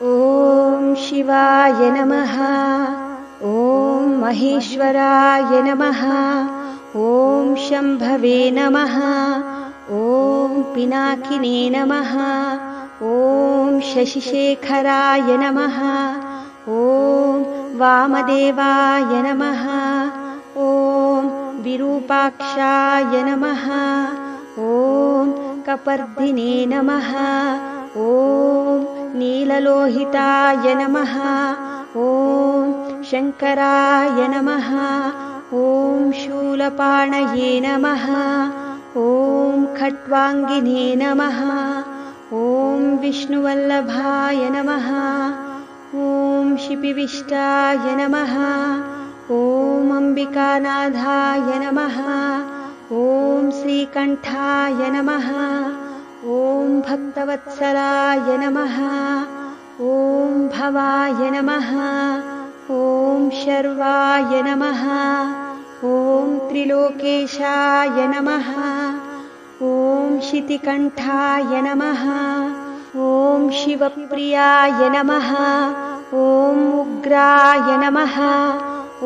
ॐ शिवाय नमः। ॐ महेश्वराय नमः। ॐ शम्भवे नमः। ॐ पिनाकिने नमः। ॐ शशिशेखराय नमः। ॐ वामदेवाय नमः। ॐ विरूपाक्षाय नमः। ॐ कपर्दिने नमः। ॐ नीललोहिताय नमः। ॐ शङ्कराय नमः। ॐ शूलपाणये नमः। ॐ खट्वाङ्गिने नमः। ॐ विष्णुवल्लभाय नमः। ॐ शिपिविष्टाय नमः। ॐ अम्बिकानाथाय नमः। ॐ श्रीकण्ठाय नमः। ॐ भक्तवत्सलाय नमः। ॐ भवाय नमः। ॐ शर्वाय नमः। ॐ त्रिलोकेशाय नमः। ॐ शितिकण्ठाय नमः। ॐ शिवप्रियाय नमः। ॐ उग्राय नमः।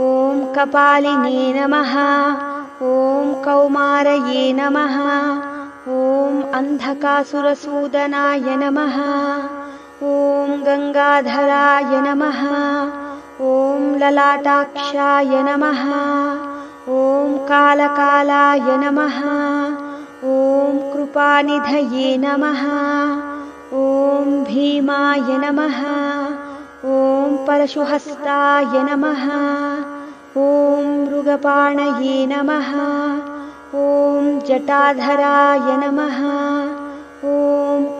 ॐ कपालिने नमः। ॐ कौमारये नमः। ॐ अन्धकासुरसूदनाय नमः। ॐ गङ्गाधराय नमः। ॐ ललाटाक्षाय नमः। ॐ कालकालाय नमः। ॐ कृपानिधये नमः। ॐ भीमाय नमः। ॐ परशुहस्ताय नमः। ॐ मृगपाणये नमः। ॐ जटाधराय नमः। ॐ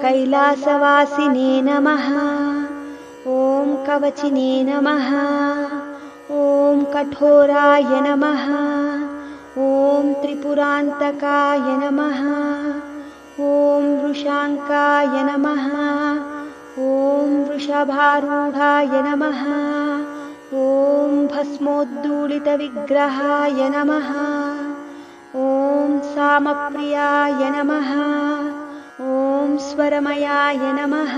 कैलासवासिने नमः। ॐ कवचिने नमः। ॐ कठोराय नमः। ॐ त्रिपुरान्तकाय नमः। ॐ वृषाङ्काय नमः। ॐ वृषभारूढाय नमः। ॐ भस्मोद्दूलितविग्रहाय नमः। ॐ सामप्रियाय नमः। ॐ स्वरमयाय नमः।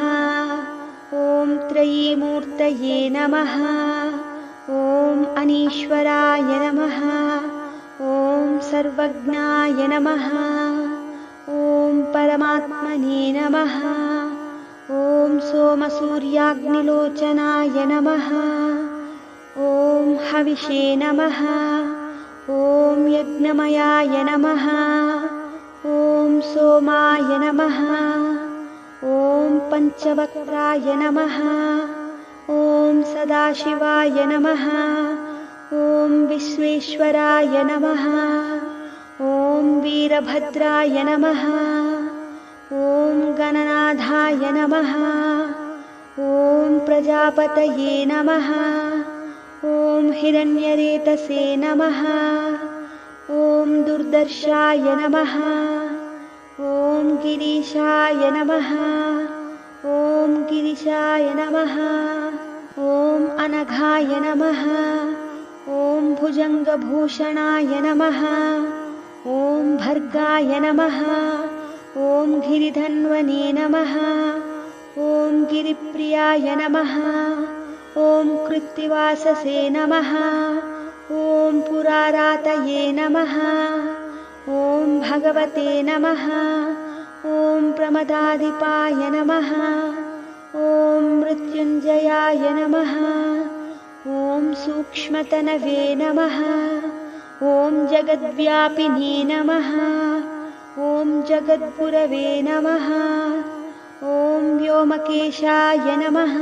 ॐ त्रयीमूर्तये नमः। ॐ अनीश्वराय नमः। ॐ सर्वज्ञाय नमः। ॐ परमात्मने नमः। ॐ सोमसूर्याग्निलोचनाय नमः। ॐ हविषे नमः। ॐ यज्ञमयाय नमः। ॐ सोमाय नमः। ॐ पञ्चवक्त्राय नमः। ॐ सदाशिवाय नमः। ॐ विश्वेश्वराय नमः। ॐ वीरभद्राय नमः। ॐ गणनाथाय नमः। ॐ प्रजापतये नमः। ॐ हिरण्यरेतसे नमः। ॐ दुर्दर्शाय नमः। ॐ गिरीशाय नमः। ॐ गिरिशाय नमः। ॐ अनघाय नमः। ॐ भुजङ्गभूषणाय नमः। ॐ भर्गाय नमः। ॐ गिरिधन्वने नमः। ॐ गिरिप्रियाय नमः। ॐ कृत्तिवाससे नमः। ॐ पुरारातये नमः। ॐ भगवते नमः। ॐ प्रमदाधिपाय नमः। ॐ मृत्युञ्जयाय नमः। ॐ सूक्ष्मतनवे नमः। ॐ जगद्व्यापिने नमः। ॐ जगद्गुरवे नमः। ॐ व्योमकेशाय नमः।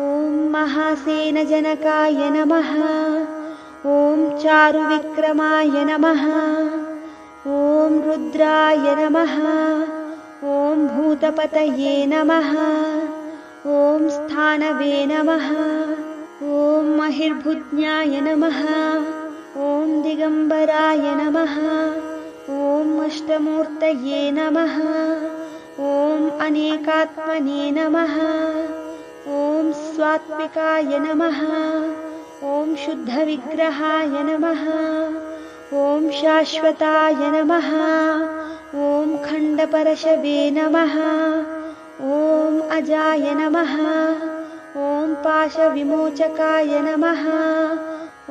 ॐ महासेनजनकाय नमः। ॐ चारुविक्रमाय नमः। ॐ रुद्राय नमः। ॐ भूतपतये नमः। ॐ स्थानवे नमः। ॐ महिर्भुज्ञाय नमः। ॐ दिगम्बराय नमः। ॐ अष्टमूर्तये नमः। ॐ अनेकात्मने नमः। ॐ स्वात्मिकाय नमः। ॐ शुद्धविग्रहाय नमः। ॐ शाश्वताय नमः। ॐ खण्डपरशवे नमः। ॐ अजाय नमः। ॐ पाशविमोचकाय नमः।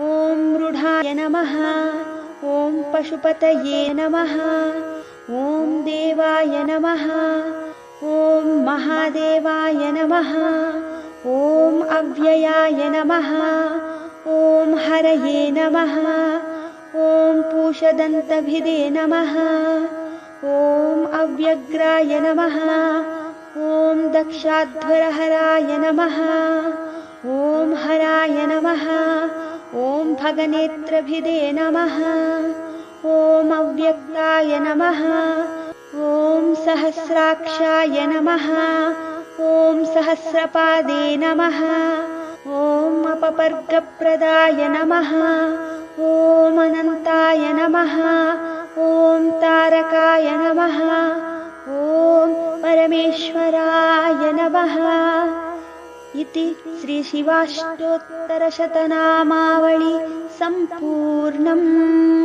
ॐ मृढाय नमः। ॐ पशुपतये नमः। ॐ देवाय नमः। ॐ महादेवाय नमः। ॐ अव्ययाय नमः। ॐ हरये नमः। ॐ पूषदन्तभिदे नमः। ॐ अव्यग्राय नमः। ॐ दक्षाध्वरहराय नमः। ॐ हराय नमः। ॐ भगनेत्रभिदे नमः। ॐ अव्यक्ताय नमः। ॐ सहस्राक्षाय नमः। ॐ सहस्रपादे नमः। ॐ अपपर्गप्रदाय नमः। ॐ अनन्ताय नमः। ॐ तारकाय नमः। ॐ परमेश्वराय नमः। इति श्रीशिवाष्टोत्तरशतनामावळि सम्पूर्णम्।